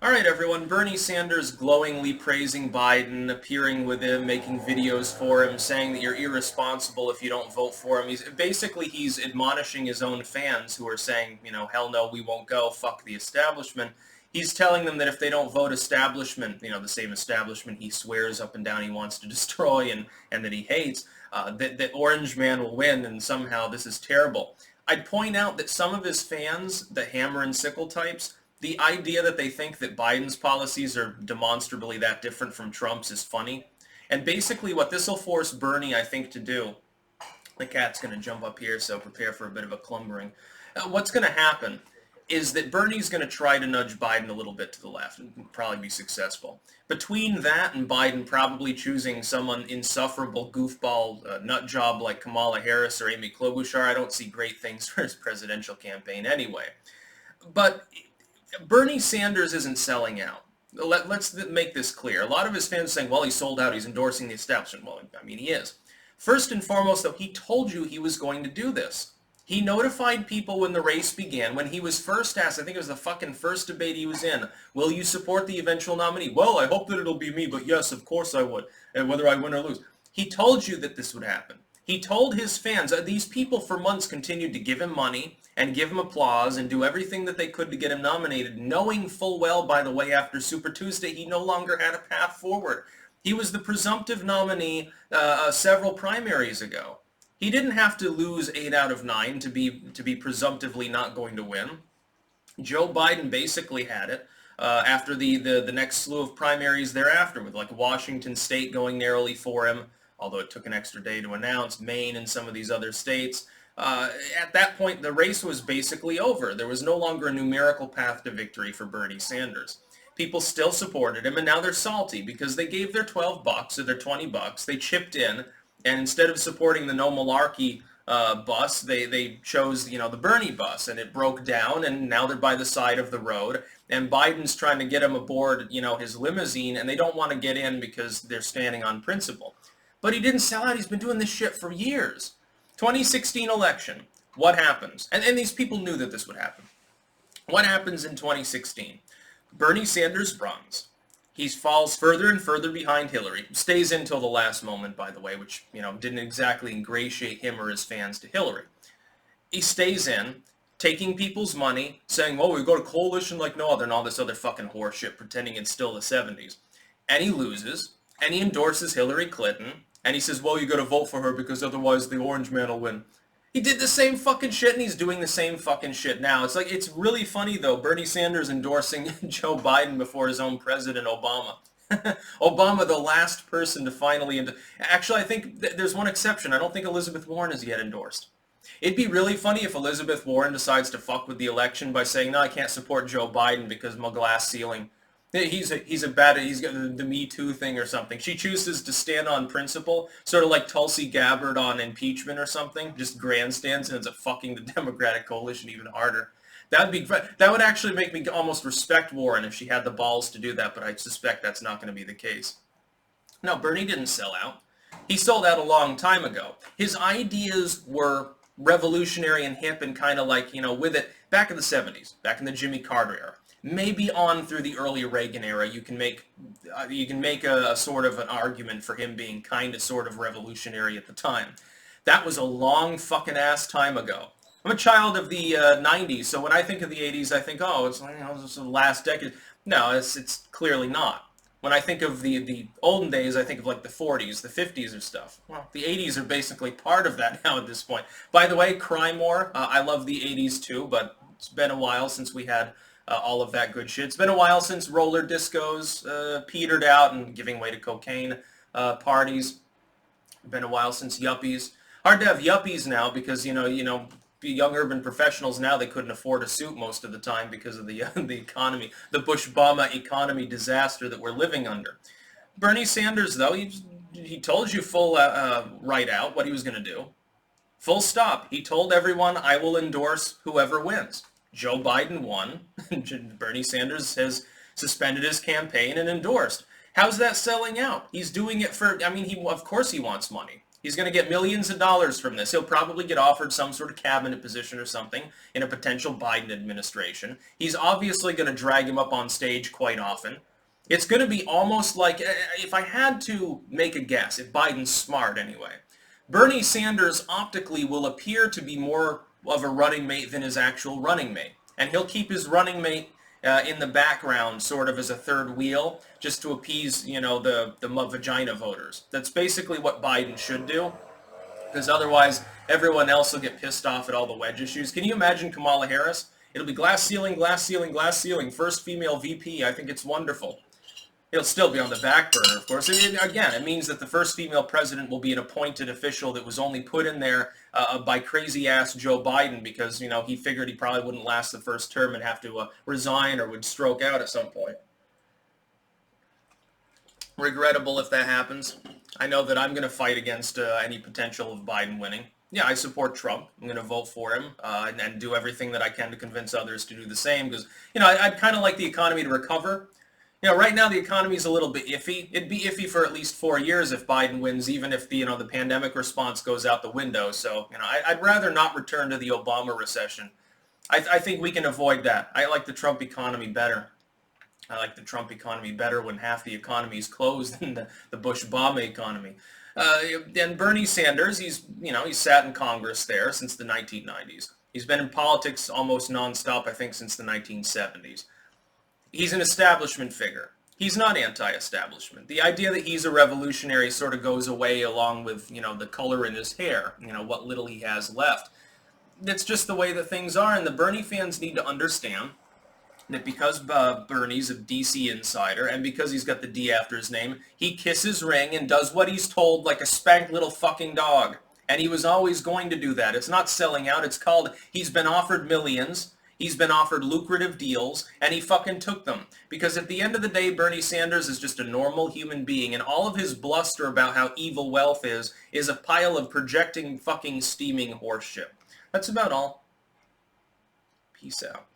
All right, everyone. Bernie Sanders glowingly praising Biden, appearing with him, making videos for him, saying that you're irresponsible if you don't vote for him. He's admonishing his own fans who are saying, hell no, we won't go, fuck the establishment. He's telling them that if they don't vote establishment, the same establishment he swears up and down he wants to destroy and that he hates, that Orange Man will win, and somehow this is terrible. I'd point out that some of his fans, the hammer and sickle types, the idea that they think that Biden's policies are demonstrably that different from Trump's is funny. And basically what this will force Bernie, I think, to do, the cat's going to jump up here, so prepare for a bit of a clumbering. What's going to happen is that Bernie's going to try to nudge Biden a little bit to the left and probably be successful. Between that and Biden probably choosing someone insufferable goofball nut job like Kamala Harris or Amy Klobuchar, I don't see great things for his presidential campaign anyway. But Bernie Sanders isn't selling out. Let's make this clear. A lot of his fans are saying, well, he sold out, he's endorsing the establishment. Well, I mean, he is. First and foremost, though, he told you he was going to do this. He notified people when the race began, when he was first asked, I think it was the fucking first debate he was in, will you support the eventual nominee? Well, I hope that it'll be me, but yes, of course I would, and whether I win or lose. He told you that this would happen. He told his fans, these people for months continued to give him money and give him applause and do everything that they could to get him nominated, knowing full well, by the way, after Super Tuesday, he no longer had a path forward. He was the presumptive nominee several primaries ago. He didn't have to lose 8 out of 9 to be presumptively not going to win. Joe Biden basically had it after the next slew of primaries thereafter, with like Washington State going narrowly for him, although it took an extra day to announce, Maine and some of these other states. At that point, the race was basically over. There was no longer a numerical path to victory for Bernie Sanders. People still supported him, and now they're salty because they gave their $12 or their $20. They chipped in, and instead of supporting the no malarkey bus, they chose, the Bernie bus, and it broke down, and now they're by the side of the road. And Biden's trying to get him aboard, his limousine, and they don't want to get in because they're standing on principle. But he didn't sell out. He's been doing this shit for years. 2016 election, what happens? And these people knew that this would happen. What happens in 2016? Bernie Sanders runs. He falls further and further behind Hillary. Stays in till the last moment, by the way, which, didn't exactly ingratiate him or his fans to Hillary. He stays in, taking people's money, saying, well, we've got a coalition like no other, and all this other fucking horseshit, pretending it's still the 70s. And he loses, and he endorses Hillary Clinton, and he says, well, you got to vote for her because otherwise the Orange Man will win. He did the same fucking shit, and he's doing the same fucking shit now. It's really funny, though, Bernie Sanders endorsing Joe Biden before his own president, Obama. Obama, the last person to finally... Actually, I think there's one exception. I don't think Elizabeth Warren is yet endorsed. It'd be really funny if Elizabeth Warren decides to fuck with the election by saying, no, I can't support Joe Biden because of my glass ceiling. He's got the Me Too thing or something. She chooses to stand on principle, sort of like Tulsi Gabbard on impeachment or something, just grandstands and ends up fucking the Democratic coalition even harder. That would actually make me almost respect Warren if she had the balls to do that, but I suspect that's not going to be the case. No, Bernie didn't sell out. He sold out a long time ago. His ideas were revolutionary and hip and kind of like, with it, back in the 70s, back in the Jimmy Carter era. Maybe on through the early Reagan era, you can make a sort of an argument for him being kind of sort of revolutionary at the time. That was a long fucking ass time ago. I'm a child of the 90s, so when I think of the 80s, I think, oh, it's it's the last decade. No, it's clearly not. When I think of the olden days, I think of like the 40s, the 50s and stuff. Well, the 80s are basically part of that now at this point. By the way, crime war, I love the 80s too, but it's been a while since we had all of that good shit. It's been a while since roller discos petered out and giving way to cocaine parties. Been a while since yuppies. Hard to have yuppies now because, young urban professionals now, they couldn't afford a suit most of the time because of the economy, the Bush-Obama economy disaster that we're living under. Bernie Sanders, though, he told you full right out what he was going to do. Full stop. He told everyone, I will endorse whoever wins. Joe Biden won. Bernie Sanders has suspended his campaign and endorsed. How's that selling out? He's doing it for, of course he wants money. He's going to get millions of dollars from this. He'll probably get offered some sort of cabinet position or something in a potential Biden administration. He's obviously going to drag him up on stage quite often. It's going to be almost like, if I had to make a guess, if Biden's smart anyway, Bernie Sanders optically will appear to be more of a running mate than his actual running mate. And he'll keep his running mate in the background, sort of as a third wheel, just to appease, you know, the vagina voters. That's basically what Biden should do, because otherwise everyone else will get pissed off at all the wedge issues. Can you imagine Kamala Harris? It'll be glass ceiling, glass ceiling, glass ceiling. First female VP. I think it's wonderful. It'll still be on the back burner, of course. Again, it means that the first female president will be an appointed official that was only put in there by crazy-ass Joe Biden because, you know, he figured he probably wouldn't last the first term and have to resign or would stroke out at some point. Regrettable if that happens. I know that I'm going to fight against any potential of Biden winning. Yeah, I support Trump. I'm going to vote for him and do everything that I can to convince others to do the same because, you know, I'd kind of like the economy to recover. You know, right now the economy is a little bit iffy. It'd be iffy for at least 4 years if Biden wins, even if the, you know, the pandemic response goes out the window. So, you know, I'd rather not return to the Obama recession. I think we can avoid that. I like the Trump economy better. I like the Trump economy better when half the economy is closed than the Bush-Obama economy. And Bernie Sanders, he's sat in Congress there since the 1990s. He's been in politics almost nonstop, I think, since the 1970s. He's an establishment figure. He's not anti-establishment. The idea that he's a revolutionary sort of goes away along with, you know, the color in his hair, you know, what little he has left. That's just the way that things are, and the Bernie fans need to understand that because Bernie's a DC insider, and because he's got the D after his name, he kisses ring and does what he's told like a spanked little fucking dog. And he was always going to do that. It's not selling out. It's called, he's been offered millions. He's been offered lucrative deals, and he fucking took them. Because at the end of the day, Bernie Sanders is just a normal human being, and all of his bluster about how evil wealth is a pile of projecting fucking steaming horseshit. That's about all. Peace out.